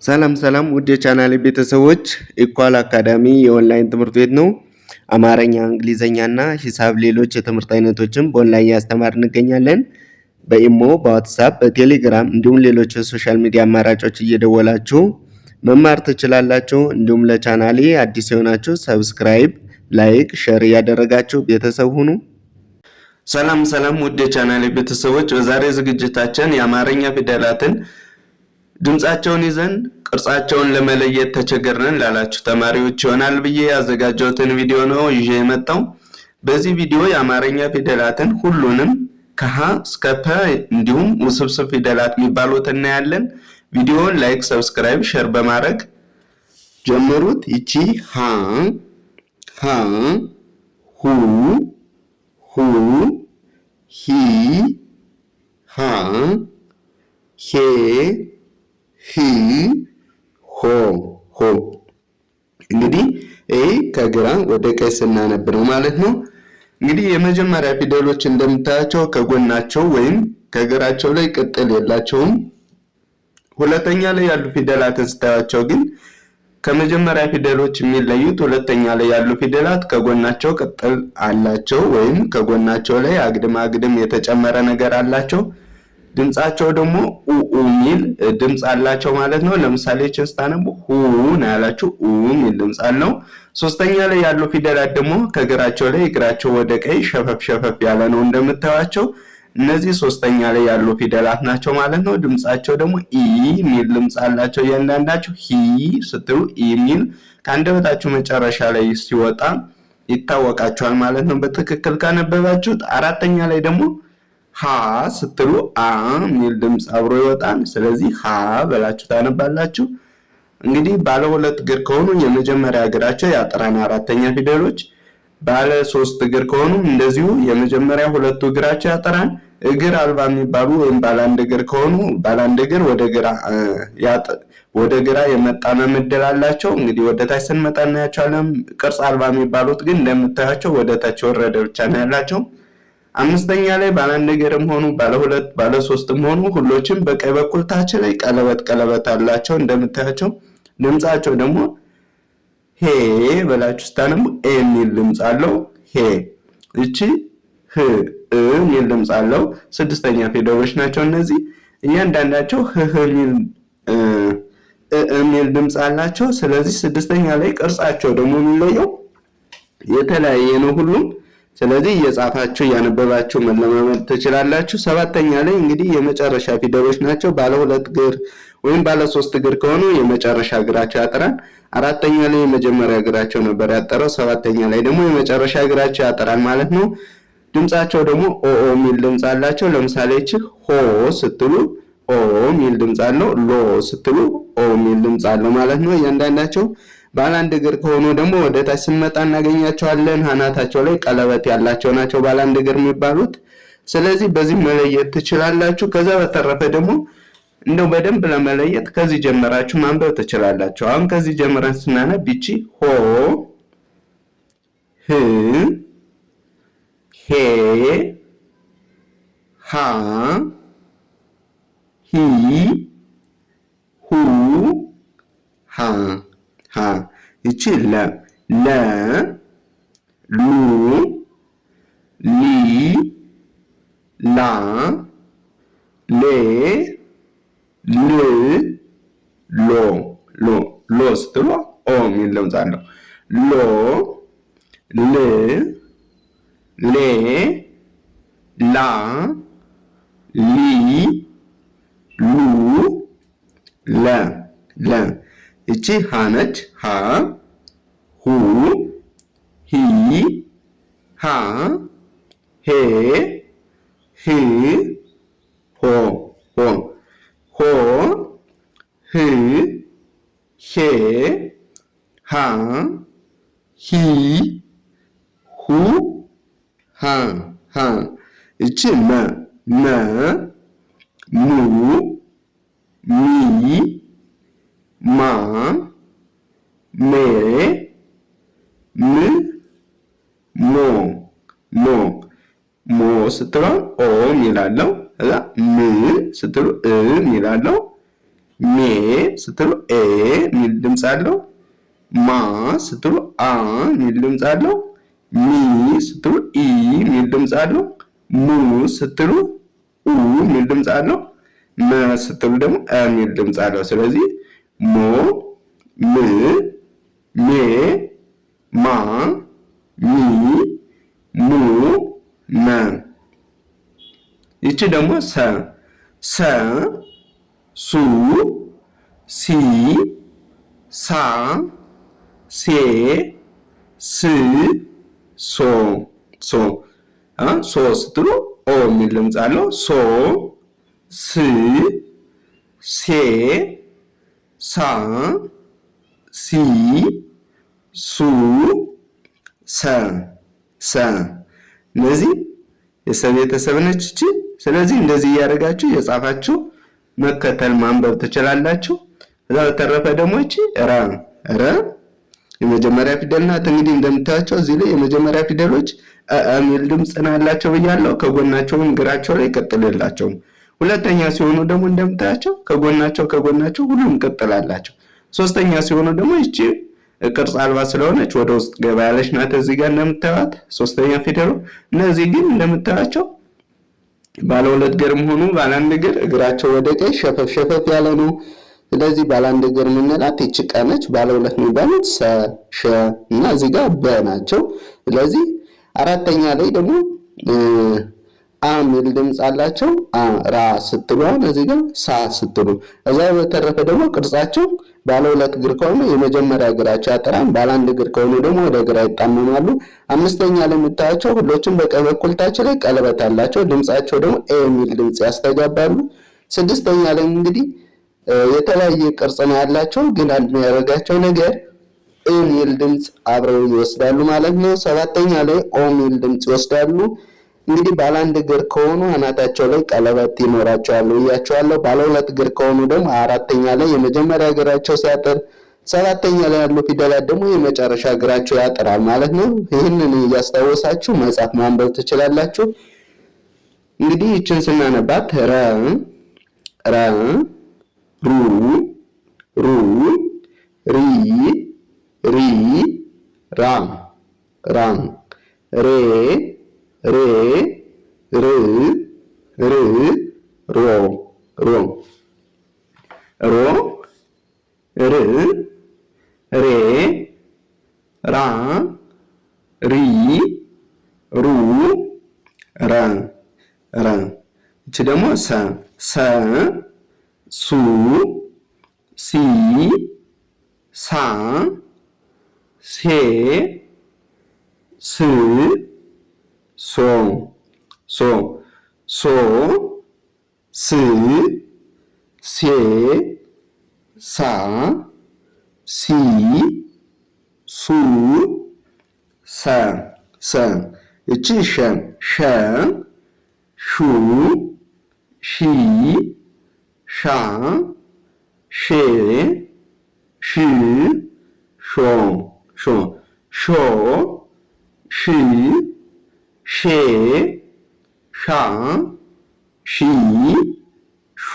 ሰላም ውድ የቻናሌ ቤተሰቦች ኢኳል አካዳሚ የኦንላይን ትምህርት ቤት ነው። አማርኛ፣ እንግሊዘኛና ሂሳብ ሌሎች የትምህርት አይነቶችን በኦንላይን እያስተማርን እንገኛለን። በኢሞ፣ በዋትስአፕ፣ በቴሌግራም እንዲሁም ሌሎች የሶሻል ሚዲያ አማራጮች እየደወላችሁ መማር ትችላላችሁ። እንዲሁም ለቻናሌ አዲስ የሆናችሁ ሰብስክራይብ፣ ላይክ፣ ሼር እያደረጋችሁ ቤተሰብ ሁኑ። ሰላም ውድ የቻናሌ ቤተሰቦች በዛሬ ዝግጅታችን የአማርኛ ፊደላትን ድምጻቸውን ይዘን ቅርጻቸውን ለመለየት ተቸገረን ላላችሁ ተማሪዎች ይሆናል ብዬ ያዘጋጀሁትን ቪዲዮ ነው ይዤ የመጣው። በዚህ ቪዲዮ የአማርኛ ፊደላትን ሁሉንም ከሀ እስከ ፐ እንዲሁም ውስብስብ ፊደላት የሚባሉት እናያለን። ቪዲዮውን ላይክ፣ ሰብስክራይብ፣ ሼር በማድረግ ጀምሩት። ይቺ ሀ፣ ሁ፣ ሂ፣ ሃ፣ ሄ፣ ሂ፣ ሆ። እንግዲህ ይሄ ከግራ ወደ ቀኝ ስናነብ ነው ማለት ነው። እንግዲህ የመጀመሪያ ፊደሎች እንደምታያቸው ከጎናቸው ወይም ከግራቸው ላይ ቅጥል የላቸውም። ሁለተኛ ላይ ያሉ ፊደላትን ስታያቸው ግን ከመጀመሪያ ፊደሎች የሚለዩት ሁለተኛ ላይ ያሉ ፊደላት ከጎናቸው ቅጥል አላቸው ወይም ከጎናቸው ላይ አግድም የተጨመረ ነገር አላቸው። ድምጻቸው ደግሞ ኡ ሚል ድምጽ አላቸው ማለት ነው። ለምሳሌ ቸስታነቡ ሁ ነው ያላችሁ ኡ ሚል ድምጽ አለው። ሶስተኛ ላይ ያሉ ፊደላት ደግሞ ከግራቸው ላይ እግራቸው ወደ ቀኝ ሸፈፍ ያለ ነው እንደምታዩቸው። እነዚህ ሶስተኛ ላይ ያሉ ፊደላት ናቸው ማለት ነው። ድምጻቸው ደግሞ ኢ ሚል ድምጽ አላቸው። እያንዳንዳቸው ሂ ስትሉ ኢ ሚል ከአንደበታችሁ መጨረሻ ላይ ሲወጣ ይታወቃቸዋል ማለት ነው በትክክል ካነበባችሁት። አራተኛ ላይ ደግሞ ሀ ስትሉ አ ሚል ድምጽ አብሮ ይወጣል። ስለዚህ ሀ ብላችሁ ታነባላችሁ። እንግዲህ ባለ ሁለት እግር ከሆኑ የመጀመሪያ እግራቸው ያጠራን አራተኛ ፊደሎች፣ ባለ ሶስት እግር ከሆኑ እንደዚሁ የመጀመሪያ ሁለቱ እግራቸው ያጠራን። እግር አልባ የሚባሉ ወይም ባለ አንድ እግር ከሆኑ ባለ አንድ እግር ወደ ግራ የመጣመም እድል አላቸው። እንግዲህ ወደ ታች ስንመጣ እናያቸዋለን። ቅርጽ አልባ የሚባሉት ግን እንደምታያቸው ወደ ታች ወረደ ብቻ ነው ያላቸው። አምስተኛ ላይ ባለ አንድ እግርም ሆኑ ባለ ሁለት ባለ ሶስትም ሆኑ ሁሎችም በቀኝ በኩል ታች ላይ ቀለበት አላቸው እንደምታያቸው። ድምጻቸው ደግሞ ሄ ብላችሁ ስታነቡ ኤ ሚል ድምጽ አለው። ሄ። እቺ ህ ሚል ድምጽ አለው። ስድስተኛ ፊደሎች ናቸው እነዚህ። እያንዳንዳቸው ህ ሚል ድምጽ አላቸው። ስለዚህ ስድስተኛ ላይ ቅርጻቸው ደግሞ የሚለየው የተለያየ ነው ሁሉም። ስለዚህ እየጻፋችሁ እያነበባችሁ መለማመድ ትችላላችሁ። ሰባተኛ ላይ እንግዲህ የመጨረሻ ፊደሎች ናቸው። ባለ ሁለት እግር ወይም ባለ ሶስት እግር ከሆኑ የመጨረሻ እግራቸው ያጠራል። አራተኛ ላይ የመጀመሪያ እግራቸው ነበር ያጠረው። ሰባተኛ ላይ ደግሞ የመጨረሻ እግራቸው ያጠራል ማለት ነው። ድምጻቸው ደግሞ ኦ ሚል ድምጽ አላቸው። ለምሳሌ እቺ ሆ ስትሉ ኦ ሚል ድምጽ አለው። ሎ ስትሉ ኦ ሚል ድምጽ አለው ማለት ነው እያንዳንዳቸው። ባለ አንድ እግር ከሆኑ ደግሞ ወደ ታች ስንመጣ እናገኛቸዋለን። አናታቸው ላይ ቀለበት ያላቸው ናቸው ባለ አንድ እግር የሚባሉት። ስለዚህ በዚህ መለየት ትችላላችሁ። ከዛ በተረፈ ደግሞ እንደው በደንብ ለመለየት ከዚህ ጀምራችሁ ማንበብ ትችላላችሁ። አሁን ከዚህ ጀምረን ስናነብ ይቺ ሆ፣ ህ፣ ሄ፣ ሃ፣ ሂ፣ ሁ፣ ሃ። ይቺ ለ፣ ሉ፣ ሊ፣ ላ፣ ሌ፣ ል፣ ሎ ስትሉ ኦ ሚል ድምጽ አለው። ሎ፣ ል፣ ሌ፣ ላ፣ ሊ፣ ሉ፣ ለ። እቺ ሃ ነች። ሃ፣ ሁ፣ ሂ፣ ሃ፣ ሄ፣ ህ፣ ሆ። ህ፣ ሄ፣ ሃ፣ ሂ፣ ሁ፣ ሃ። እቺ መ፣ ሙ፣ ሚ፣ ማ፣ ሜ፣ ም፣ ሞ ስትሉ ኦ ሚላለው። እዛ ም ስትሉ ሚላለው። ሜ ስትሉ ኤ የሚል ድምፅ አለው። ማ ስትሉ አ የሚል ድምፅ አለው። ሚ ስትሉ ኢ የሚል ድምፅ አለው። ሙ ስትሉ ኡ የሚል ድምፅ አለው። መ ስትሉ ደግሞ አ የሚል ድምፅ አለው። ስለዚህ ሞ፣ ም፣ ሜ፣ ማ፣ ሚ፣ ሙ፣ መ። ይቺ ደግሞ ሰ ሰ፣ ሱ፣ ሲ፣ ሳ፣ ሴ፣ ስ፣ ሶ ሶ ሶ ስትሉ ኦ የሚል ድምፅ አለው። ሶ፣ ስ፣ ሴ፣ ሳ፣ ሲ፣ ሱ፣ ሰ ሰ። እነዚህ የሰ ቤተሰብ ነች እቺ። ስለዚህ እንደዚህ እያደረጋችሁ የጻፋችሁ መከተል ማንበብ ትችላላችሁ። ከዛ በተረፈ ደግሞ እቺ ረ ረ የመጀመሪያ ፊደል ናት። እንግዲህ እንደምታዩቸው እዚህ ላይ የመጀመሪያ ፊደሎች የሚል ድምፅ አላቸው ብያለሁ። ከጎናቸውም እግራቸው ላይ ቅጥል የላቸውም። ሁለተኛ ሲሆኑ ደግሞ እንደምታያቸው ከጎናቸው ሁሉም ቅጥል አላቸው። ሶስተኛ ሲሆኑ ደግሞ እቺ ቅርጽ አልባ ስለሆነች ወደ ውስጥ ገባ ያለች ናት። እዚህ ጋር እንደምታዩት ሶስተኛ ፊደሉ። እነዚህ ግን እንደምታዩቸው ባለ ሁለት እግርም ሆኑ ባለ አንድ እግር እግራቸው ወደ ቀኝ ሸፈፍ ያለ ነው። ስለዚህ ባለ አንድ እግር የምንላት ይቺ ቀ ነች። ባለ ሁለት የሚባሉት ሰ፣ ሸ እና እዚህ ጋር በ ናቸው። ስለዚህ አራተኛ ላይ ደግሞ አ የሚል ድምፅ አላቸው። ራ ስትሉ አሁን እዚህ ጋር ሳ ስትሉ። እዛ በተረፈ ደግሞ ቅርጻቸው ባለ ሁለት እግር ከሆነ የመጀመሪያ እግራቸው ያጠራል። ባለ አንድ እግር ከሆነ ደግሞ ወደ ግራ ይጣመማሉ። አምስተኛ ላይ የምታያቸው ሁሎችም በቀኝ በኩል ታች ላይ ቀለበት አላቸው። ድምጻቸው ደግሞ ኤ የሚል ድምፅ ያስተጋባሉ። ስድስተኛ ላይ እንግዲህ የተለያየ ቅርጽ ነው ያላቸው፣ ግን አንድ የሚያደርጋቸው ነገር ኤ የሚል ድምፅ አብረው ይወስዳሉ ማለት ነው። ሰባተኛ ላይ ኦ የሚል ድምፅ ይወስዳሉ። እንግዲህ ባለ አንድ እግር ከሆኑ አናታቸው ላይ ቀለበት ይኖራቸዋል ብያቸዋለሁ። ባለ ሁለት እግር ከሆኑ ደግሞ አራተኛ ላይ የመጀመሪያ እግራቸው ሲያጥር፣ ሰባተኛ ላይ ያሉ ፊደላት ደግሞ የመጨረሻ እግራቸው ያጥራል ማለት ነው። ይህንን እያስታወሳችሁ መጻፍ ማንበብ ትችላላችሁ። እንግዲህ ይችን ስናነባት ረ ረ፣ ሩ ሩ፣ ሪ ሪ፣ ራ ራ፣ ሬ ሬ፣ ር ር፣ ሮ ሮ፣ ሮ ር፣ ሬ፣ ራ፣ ሪ፣ ሩ፣ ረ ረ። እቺ ደግሞ ሰ ሰ፣ ሱ፣ ሲ፣ ሳ፣ ሴ፣ ስ፣ ሶ ሶ ሶ፣ ስ፣ ሴ፣ ሳ፣ ሲ፣ ሱ፣ ሰ ሰ። እቺ ሸ ሸ፣ ሹ፣ ሺ፣ ሻ፣ ሼ፣ ሽ፣ ሾ ሾ ሾ፣ ሺ፣ ሼ፣ ሻ፣ ሺ፣ ሹ፣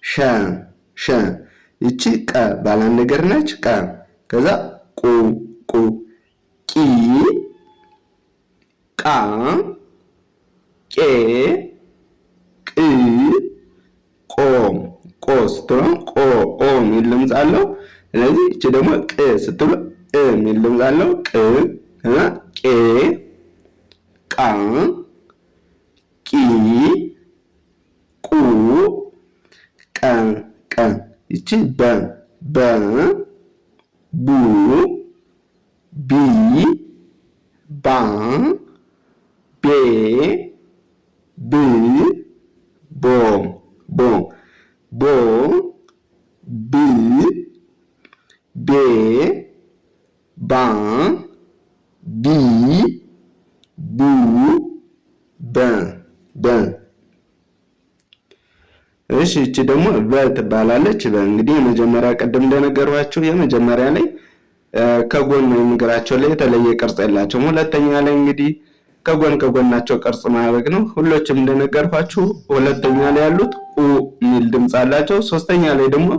ሸ ሸ። ይቺ ቀ ባለ አንድ እግር ነች። ቀ ከዛ ቁ ቁ፣ ቂ፣ ቃ፣ ቄ፣ ቅ፣ ቆ ቆ ስትሉ ቆ ኦ የሚል ድምፅ አለው። ስለዚህ እቺ ደግሞ ቅ ስትሉ እ የሚል ድምፅ አለው። ቅ እና ቄ፣ ቃ፣ ቂ፣ ቁ፣ ቀ ቀ። ይቺ በ በ፣ ቡ፣ ቢ፣ ባ፣ ቤ፣ ብ፣ ቦ ቦ ቦ፣ ብ፣ ቤ፣ ባ፣ ቢ፣ ቡ፣ በ በ። እሺ እቺ ደግሞ በ ትባላለች። እንግዲህ የመጀመሪያ ቀደም እንደነገርኳችሁ የመጀመሪያ ላይ ከጎን ወይም እግራቸው ላይ የተለየ ቅርጽ የላቸውም። ሁለተኛ ላይ እንግዲህ ከጎናቸው ቅርጽ ማድረግ ነው። ሁሎችም እንደነገርኳችሁ ሁለተኛ ላይ ያሉት ኡ ሚል ድምጽ አላቸው። ሶስተኛ ላይ ደግሞ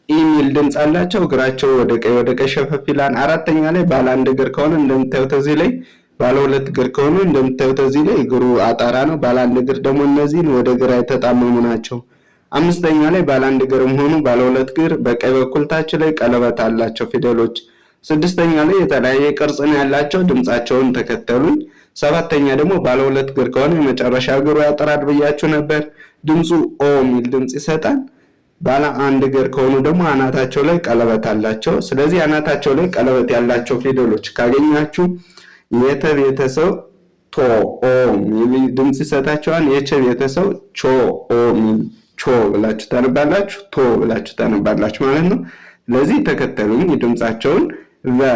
ኢ ሚል ድምጽ አላቸው። እግራቸው ወደ ቀኝ ሸፈፍ ይላል። አራተኛ ላይ ባለ አንድ እግር ከሆነ እንደምታዩት እዚህ ላይ፣ ባለ ሁለት እግር ከሆነ እንደምታዩት እዚህ ላይ እግሩ አጣራ ነው። ባለ አንድ እግር ደግሞ እነዚህን ወደ ግራ የተጣመሙ ናቸው። አምስተኛ ላይ ባለ አንድ እግርም ሆኑ ባለ ሁለት እግር በቀኝ በኩል ታች ላይ ቀለበት አላቸው ፊደሎች። ስድስተኛ ላይ የተለያየ ቅርጽ ነው ያላቸው። ድምጻቸውን ተከተሉኝ። ሰባተኛ ደግሞ ባለ ሁለት እግር ከሆነ የመጨረሻ እግሩ ያጠራል ብያችሁ ነበር። ድምጹ ኦ ሚል ድምጽ ይሰጣል። ባለ አንድ እግር ከሆኑ ደግሞ አናታቸው ላይ ቀለበት አላቸው። ስለዚህ አናታቸው ላይ ቀለበት ያላቸው ፊደሎች ካገኛችሁ የተ ቤተሰብ ቶ ኦ ሚል ድምጽ ይሰጣቸዋል። የቸ ቤተሰብ ቾ ኦ ሚል ቾ ብላችሁ ታነባላችሁ፣ ቶ ብላችሁ ታነባላችሁ ማለት ነው። ስለዚህ ተከተሉኝ ድምጻቸውን ቨ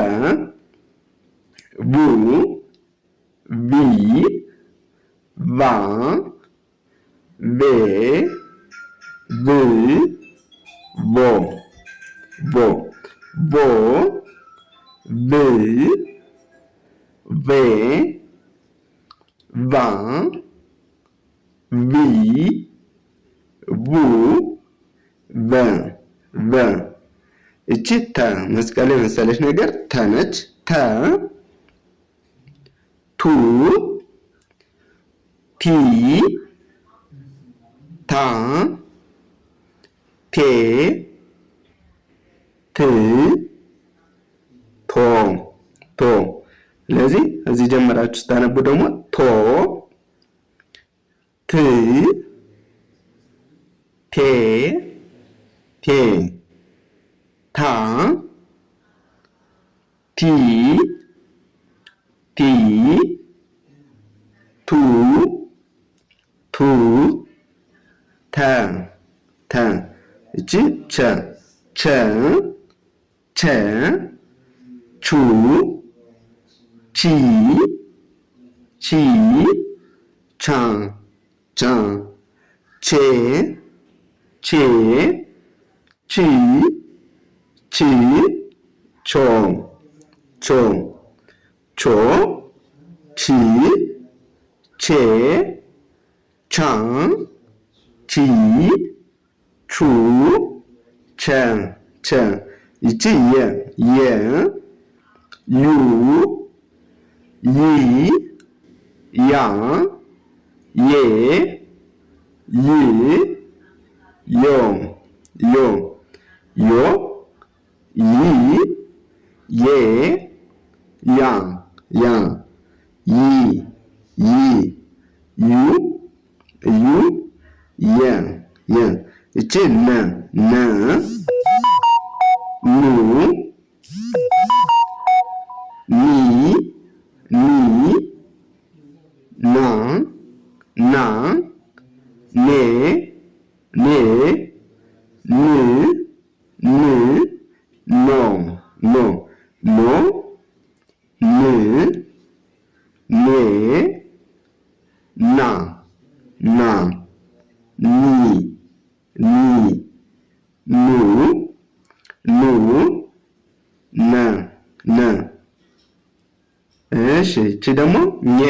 ቡ ቪ ቫ ቬ ቭ ቮ ቮ ቮ ቭ ቬ ቫ ቪ ቡ ቨ ቨ። እቺ ተ መስቀል የመሰለች ነገር ተ ነች። ተ ቱ ቲ ታ ቴ ት ቶ ቶ። ስለዚህ እዚህ ጀምራችሁ ስታነቡ ደግሞ ቶ ት ቴ ቴ ታ ቲ ቲ ቱ ቱ ተ ተ። እቺ ቸ ቸ ቸ ቹ ቺ ቺ ቻ ቻ ቼ ቼ ቺ ቺ ቾ ቾ ቾ ቺ ቼ ቻ ቺ ቹ ቸ ቸ። ይቺ የ የ ዩ ይ ያ ዬ ይ ዮ ዮ ዮ ይ ዬ ያ ያ ይ ይ ዩ ዩ የ የ። እቺ ነ ነ ኑ ኒ ኒ ና ና ኔ ኔ ን ን ኖ ኖ ኖ ን ኔ ና ና ኒ ኒ ኑ ኑ ነ ነ። እሺ እቺ ደግሞ ኘ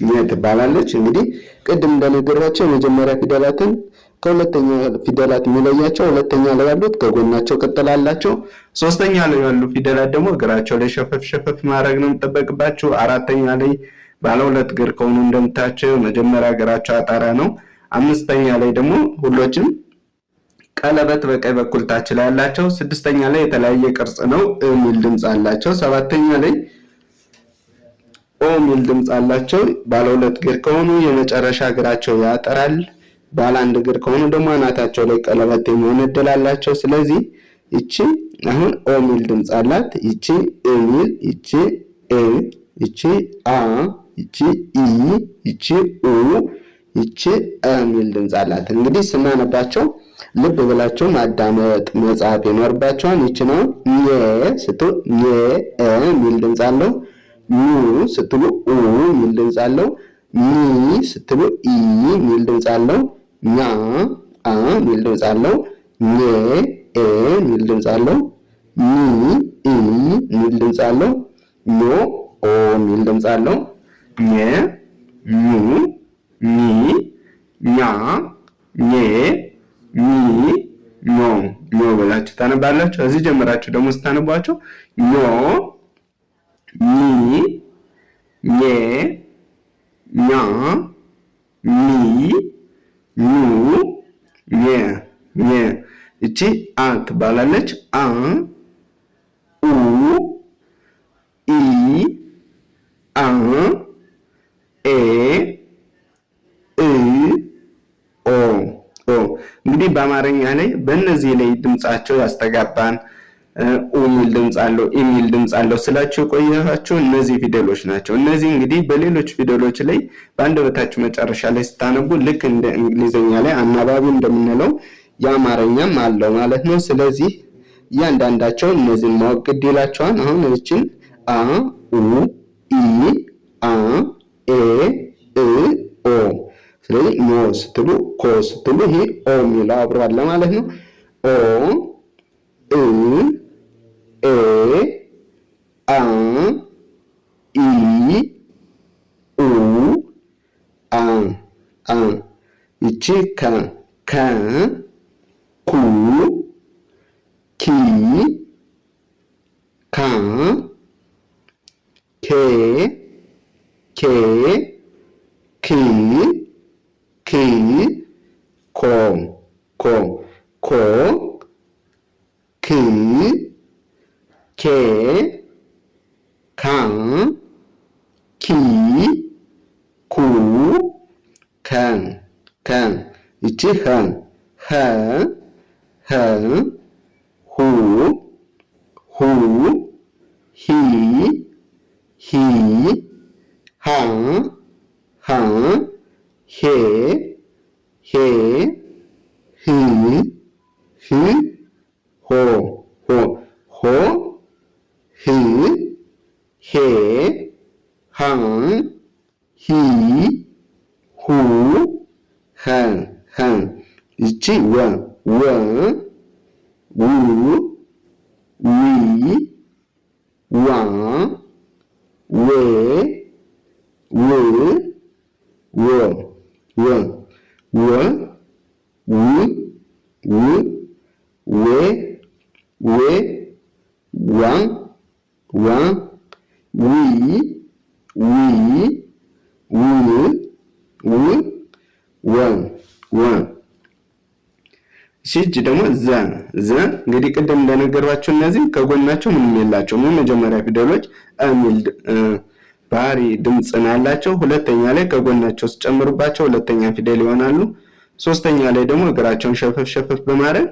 ኘ ትባላለች። እንግዲህ ቅድም እንደነገርኳቸው የመጀመሪያ ፊደላትን ከሁለተኛ ፊደላት የሚለያቸው ሁለተኛ ላይ ያሉት ከጎናቸው ቅጥል አላቸው። ሶስተኛ ላይ ያሉ ፊደላት ደግሞ እግራቸው ላይ ሸፈፍ ሸፈፍ ማድረግ ነው የሚጠበቅባቸው። አራተኛ ላይ ባለ ሁለት እግር ከሆኑ እንደምታቸው መጀመሪያ እግራቸው አጣራ ነው። አምስተኛ ላይ ደግሞ ሁሎችም ቀለበት በቀኝ በኩል ታች ላይ ያላቸው። ስድስተኛ ላይ የተለያየ ቅርጽ ነው የሚል ድምጽ አላቸው። ሰባተኛ ላይ ኦ ሚል ድምጽ አላቸው። ባለ ሁለት እግር ከሆኑ የመጨረሻ እግራቸው ያጠራል። ባለ አንድ እግር ከሆኑ ደግሞ አናታቸው ላይ ቀለበት የመሆን እድል አላቸው። ስለዚህ ይቺ አሁን ኦ ሚል ድምጽ አላት። ይቺ እ ሚል፣ ይቺ እ፣ ይቺ አ፣ ይቺ ኢ፣ ይቺ ኡ፣ ይቺ አ ሚል ድምጽ አላት። እንግዲህ ስናነባቸው ልብ ብላችሁ ማዳመጥ መጻፍ ይኖርባችኋል። ይቺ ነው ኘ ስትሉ ኘ እ ሚል ድምጽ አለው። ኑ ስትሉ ኡ ሚል ድምጽ አለው። ኒ ስትሉ ኢ ሚል ድምጽ አለው። ኛ አ ሚል ድምጽ አለው። ኘ ኤ ሚል ድምጽ አለው። ኒ ኢ ሚል ድምጽ አለው። ኞ ኦ ሚል ድምጽ አለው። ኘ ኙ ኚ ኛ ኘ ኚ ኞ ኞ ብላችሁ ታነባላችሁ። እዚህ ጀምራችሁ ደግሞ ስታነቧቸው ኞ ኚ ኘ ኛ ሚ ኙ ኘ ኘ እቺ አ ትባላለች። አ ኡ ኢ አ ኤ እ ኦ ኦ እንግዲህ በአማርኛ ላይ በእነዚህ ላይ ድምጻቸው ያስተጋባን ኡ ሚል ድምጽ አለው፣ ኢ ሚል ድምጽ አለው ስላችሁ ቆያችሁ እነዚህ ፊደሎች ናቸው። እነዚህ እንግዲህ በሌሎች ፊደሎች ላይ በአንደበታችሁ መጨረሻ ላይ ስታነቡ ልክ እንደ እንግሊዘኛ ላይ አናባቢ እንደምንለው የአማርኛም አለው ማለት ነው። ስለዚህ እያንዳንዳቸው እነዚህን ማወቅ ግድ ይላቸዋል። አሁን እችን አ ኡ ኢ አ ኤ እ ኦ ስለዚህ ኖ ስትሉ ኮ ስትሉ ይሄ ኦ የሚለው አብሮ አለ ማለት ነው። ኦ እ ኤ አ ኢ ኡ አ አ ይቺ ከ ከ ኩ ኪ ካ ኬ ኬ ኪ ኪ ኮ ኮ ኮ ክ ኬ ካ ኪ ኩ ከ ከ ይቺ ኸ ኸ ኸ ሁ ሁ ሂ ሂ ሃ ሃ ሄ ሄ ህ ህ ሆ ሆ ሆ ህ ሄ ሃ ሂ ሁ ኸ ኸ ይቺ ወ ወ ው ዊ ዋ ዌ ው ወ ወ ወ ው ው ዌ ዌ ዋ ዋ ዊ ዊ ው ው ወ ወ እሺ ደግሞ ዘ ዘ እንግዲህ ቅድም እንደነገርኳችሁ እነዚህ ከጎናቸው ምንም የላቸውም። የመጀመሪያ ፊደሎች የሚል ባህሪ ድምጽ ነው ያላቸው። ሁለተኛ ላይ ከጎናቸው ሲጨምሩባቸው ሁለተኛ ፊደል ይሆናሉ። ሶስተኛ ላይ ደግሞ እግራቸውን ሸፈፍ ሸፈፍ በማድረግ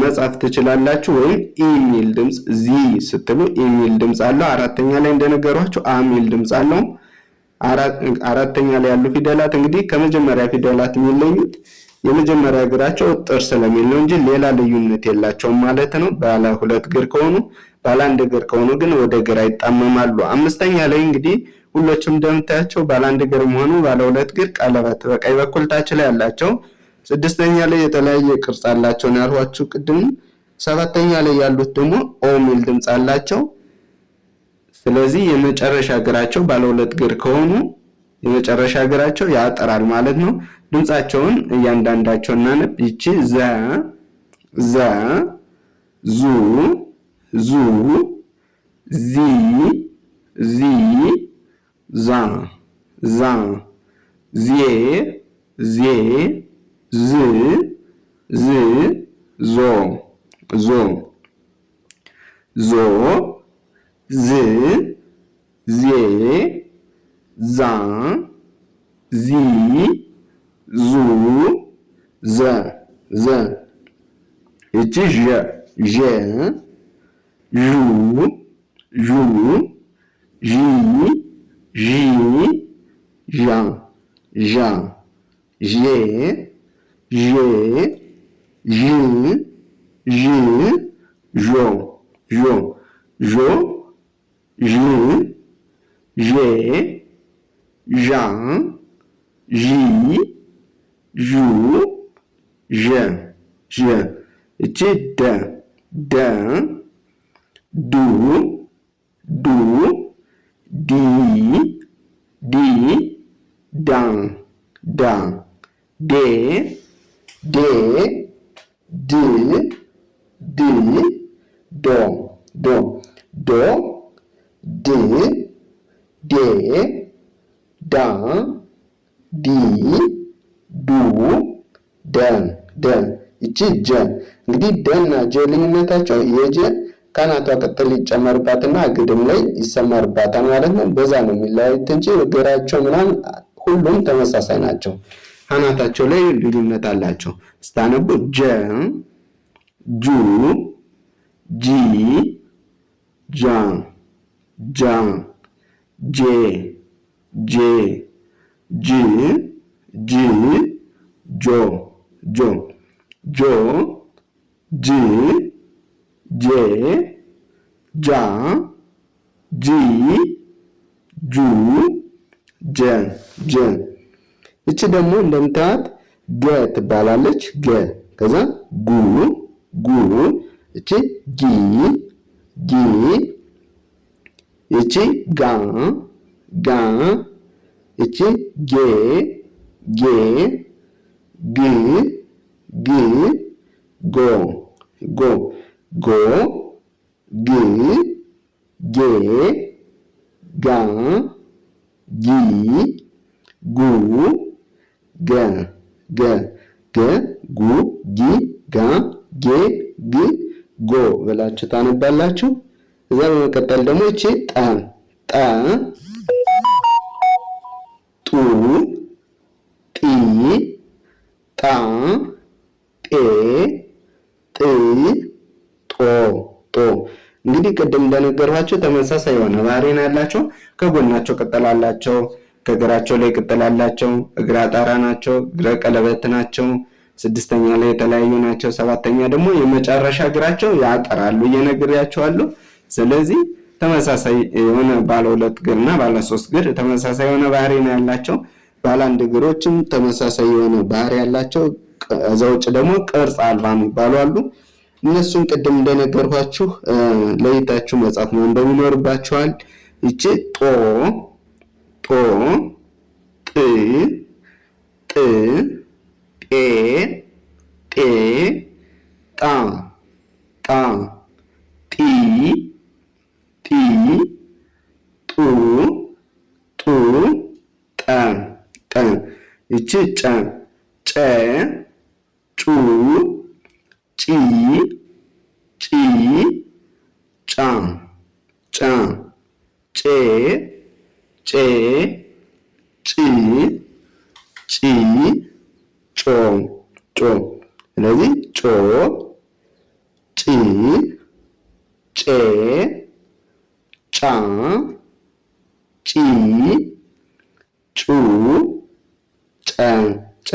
መጻፍ ትችላላችሁ። ወይም ኢ ሚል ድምጽ ዚ ስትሉ ኢ ሚል ድምጽ አለው። አራተኛ ላይ እንደነገርኳችሁ አ ሚል ድምጽ አለው። አራተኛ ላይ ያሉ ፊደላት እንግዲህ ከመጀመሪያ ፊደላት የሚለዩት የመጀመሪያ እግራቸው ጥር ስለሚል ነው እንጂ ሌላ ልዩነት የላቸውም ማለት ነው። ባለ ሁለት እግር ከሆኑ ባለ አንድ እግር ከሆኑ ግን ወደ ግራ ይጣመማሉ። አምስተኛ ላይ እንግዲህ ሁሎችም እንደምታያቸው ባለ አንድ እግር መሆኑ ባለ ሁለት እግር ቀለበት በቀኝ በኩል ታች ላይ ያላቸው። ስድስተኛ ላይ የተለያየ ቅርጽ አላቸው ነው ያልኋችሁ ቅድም። ሰባተኛ ላይ ያሉት ደግሞ ኦ ሚል ድምጽ አላቸው። ስለዚህ የመጨረሻ እግራቸው ባለ ሁለት እግር ከሆኑ የመጨረሻ እግራቸው ያጠራል ማለት ነው። ድምጻቸውን እያንዳንዳቸው እናነብ። ይቺ ዘ ዘ ዙ ዙ ዚ ዚ ዛ ዛ ዜ ዜ ዝ ዝ ዞ ዞ ዞ ዝ ዜ ዛ ዚ ዙ ዘ ዘ እቺ ዠ ዠ ዡ ዡ ዢ ዢ ዣ ዣ ዤ ዤ ዥ ዥ ዦ ዦ ዦ ዥ ዤ ዣ ዢ ዡ ዠ ዠ እቺ ደ ደ ዱ ዱ ዲ ዲ ዳን ዳን ዴ ዴ ድ ድ ዶ ዶ ዶ ድ ዴ ዳ ዲ ዱ ደን ደን እቺ ጀ እንግዲህ ደና ጀ ልዩነታቸው የጀ ካናቷ ቅጥል ይጨመርባትና ግድም ላይ ይሰመርባታል ማለት ነው። በዛ ነው የሚለያዩት እንጂ እግራቸው ምናምን ሁሉም ተመሳሳይ ናቸው። ካናታቸው ላይ ልዩነት አላቸው። ስታነቡ ጀ ጁ ጂ ጃ ጃ ጄ ጄ ጅ ጂ ጆ ጆ ጆ ጅ ጄ ጃ ጂ ጁ ጀ ጀ እቺ ደግሞ እንደምታዩት ገ ትባላለች። ገ ከዛ ጉ ጉ እቺ ጊ ጊ እቺ ጋ ጋ እቺ ጌ ጌ ግ ግ ጎ ጎ ጎ ግ ጌ ጋ ጊ ጉ ገ ገ ገ ጉ ጊ ጋ ጌ ግ ጎ ብላችሁ ታነባላችሁ። እዛ በመቀጠል ደግሞ እቺ ጠ ጠ ጡ ጢ ጣ ጤ ጥ ጦ ጦ እንግዲህ ቅድም እንደነገርኋቸው ተመሳሳይ የሆነ ባህሪ ነው ያላቸው። ከጎናቸው ቅጠል አላቸው፣ ከእግራቸው ላይ ቅጠል አላቸው፣ እግረ አጣራ ናቸው፣ እግረ ቀለበት ናቸው። ስድስተኛ ላይ የተለያዩ ናቸው። ሰባተኛ ደግሞ የመጨረሻ እግራቸው ያጠራሉ እየነግሬያቸዋለሁ። ስለዚህ ተመሳሳይ የሆነ ባለ ሁለት እግርና ባለ ሶስት እግር ተመሳሳይ የሆነ ባህሪ ነው ያላቸው። ባለ አንድ እግሮችም ተመሳሳይ የሆነ ባህሪ ያላቸው። ከዛ ውጭ ደግሞ ቅርጽ አልባ የሚባሉ አሉ። እነሱን ቅድም እንደነገርኳችሁ ለይታችሁ መጻፍ ማንበብ ይኖርባችኋል። ይቺ ጦ ጦ ጥ ጥ ጤ ጤ ጣ ጣ ጢ ጢ ጡ ጡ ጠ ጠ ይቺ ጨ ጨ ጩ ጪ ጪ ጫ ጫ ጬ ጬ ጪ ጪ ጮ ጮ ስለዚህ ጮ ጪ ጬ ጫ ጪ ጩ ጨ ጨ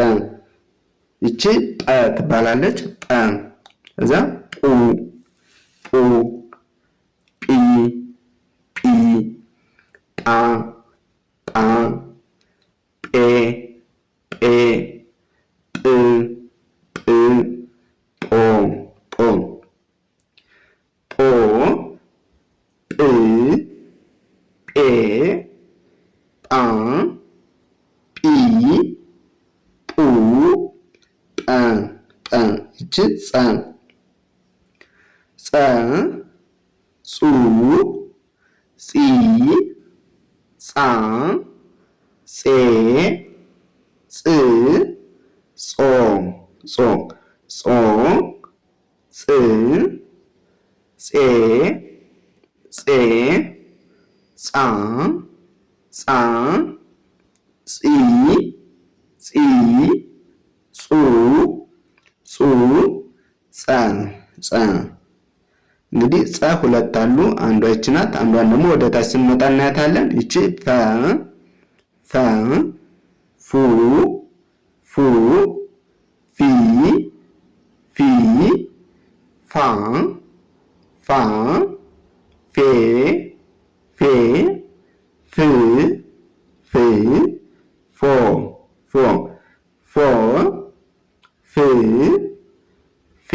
ይቺ ጰ ትባላለች። ጰ እዛ ጱ ጲ ጲ ጳ ጳ ጴ ጴ ጵ ጵ ጶ ጶ ጶ ጵ ጴ ጳ ጲ ጱ ጰ ጰ ይቺ ጸ ጸ ጹ ጺ ጻ ጼ ጽ ጾ ጾ ጾ ጽ ጼ ጼ ጻ ጻ ጺ ጺ ጹ ጹ ጸ ጸ እንግዲህ ጸ ሁለት አሉ። አንዷ ይቺ ናት። አንዷን ደግሞ ወደ ታች ስንመጣ እናያታለን። ይቺ ፈ ፈ ፉ ፉ ፊ ፊ ፋ ፋ ፌ ፌ ፍ ፍ ፎ ፎ ፎ ፍ ፌ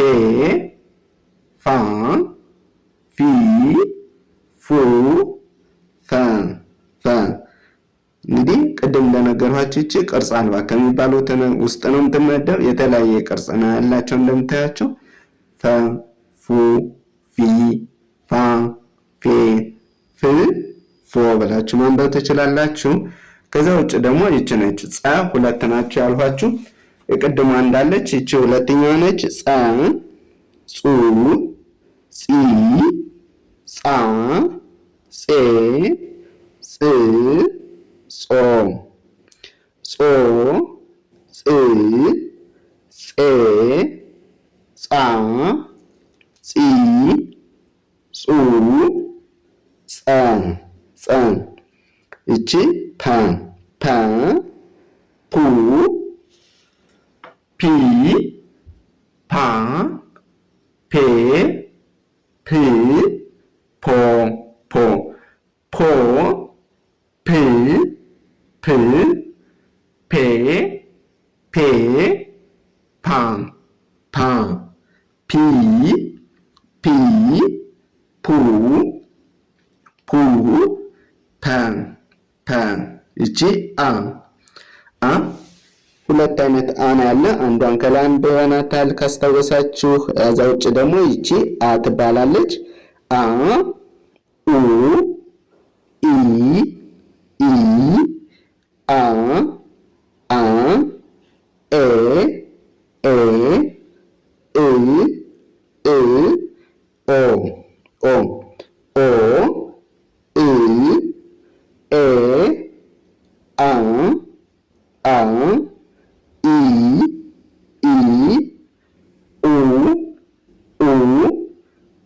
ፋ ፊ ፉ ፈ ፈ እንግዲህ ትችላላችሁ። እቺ ቅርጽ አልባ ከሚባሉት ውስጥ ነው የምትመደብ። የተለያየ ቅርጽ ነው ያላቸው እንደምታያቸው ፈ ፉ ፊ ፋ ፌ ፍ ፎ ብላችሁ ማንበብ ትችላላችሁ። ከዛ ውጭ ደግሞ ይቺ ነች ጸ ሁለት ናቸው ያልኋችሁ። የቅድሟ እንዳለች ይቺ ሁለተኛዋ ነች ጸ ጹ ጺ ጻ ጼ ጽ ጾ ጾ ጽ ጼ ጻ ጺ ጹ ጸ ጸ እቺ ፐ ፐ ፑ ፒ ፓ ፔ ፕ ፖ ፖ ፖ ፕ ፕ ፔ ፔ ፓ ፓ ፒ ፒ ፑ ፑ ፐ ፐ እቺ አ ሁለት አይነት አና ያለ አንዷን ከላይ አንድ ይሆናታል ካስታወሳችሁ። እዛ ውጭ ደግሞ ይቺ አ ትባላለች። አ ኡ ኢ ኢ አ አ ኤ ኤ እ እ ኦ ኦ ኦ እ ኤ አ አ ኢ ኢ ኡ ኡ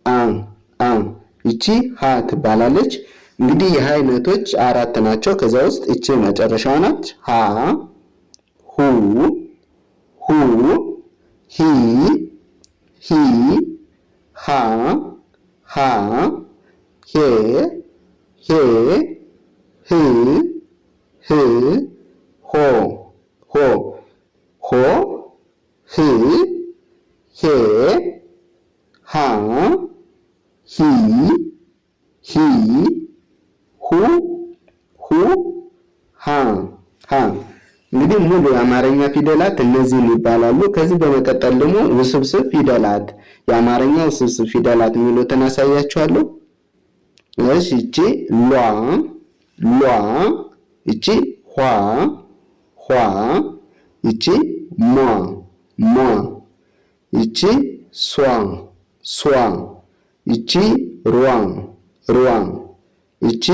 አ አ ይቺ ሀ ትባላለች። እንግዲህ የሀ አይነቶች አራት ናቸው። ከዛ ውስጥ ይቺ መጨረሻዋ ናት። ሀ ሁ ሁ ሂ ሂ ሃ ሃ ሄ ሄ ህ ህ ሆ ሆ ሆ ህ ሄ ሃ ሂ ሂ ሁ ሁ ሃ ሃ እንግዲህ ሙሉ የአማርኛ ፊደላት እነዚህን ይባላሉ። ከዚህ በመቀጠል ደግሞ ውስብስብ ፊደላት የአማርኛ ውስብስብ ፊደላት የሚሉትን አሳያችኋለሁ። እሺ እቺ ሏ ሏ እቺ ኋ ኋ እቺ ሟ ሟ እቺ ሷ ሷ እቺ ሯ ሯ እቺ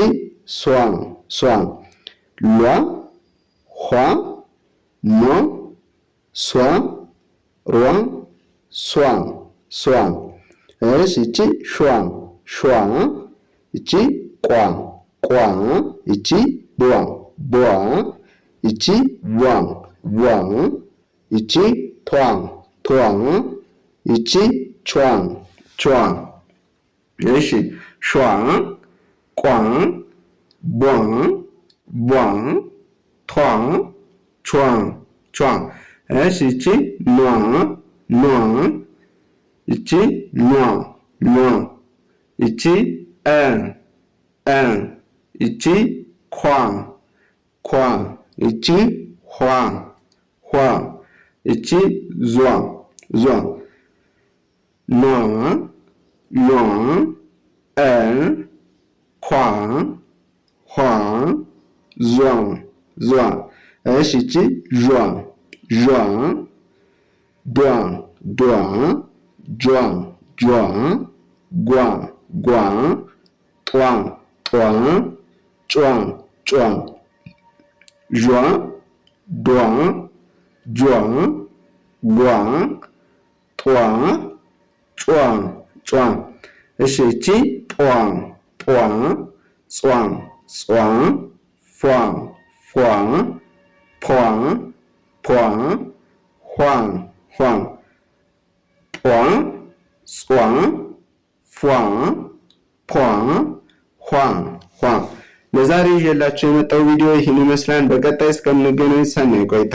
ሷ ሷ ሏ ኋ ሟ ሷ ሯ ሷ ሷ እሺ እቺ ሿ ሿ እቺ ቋ ቋ እቺ ቧ ቧ እቺ ዋ ዋ እቺ ቷ ቷ እቺ ቿ ቿ እሺ ሿ ቋ ቧ ቧ ቷ ቿ ቿ እሺ እቺ ኗ ኗ እቺ ኗ ኗ እቺ እ እቺ ኳ ኳ እቺ ኋ ኋ እቺ ዟ ዟ ኗ ኗ ኳ ኋ ዟ ዟ እሺ እቺ ዣ ዣ ዷ ዷ ጇ ጇ ጓ ጓ ጧ ጧ ጯ ጯ ዣ ዷ ጇ ጓ ጧ ጯ ጯ እሺ እቺ ጧ ጧ ጿ ጿ ፏ ፏ ፖ ፖ ኋ ኋ ጧ ጿ ፏ ፖ ኋ ኋ ለዛሬ ይዤላችሁ የመጣው ቪዲዮ ይህን ይመስላል። በቀጣይ እስከምንገናኝ ሰናይ ቆይታ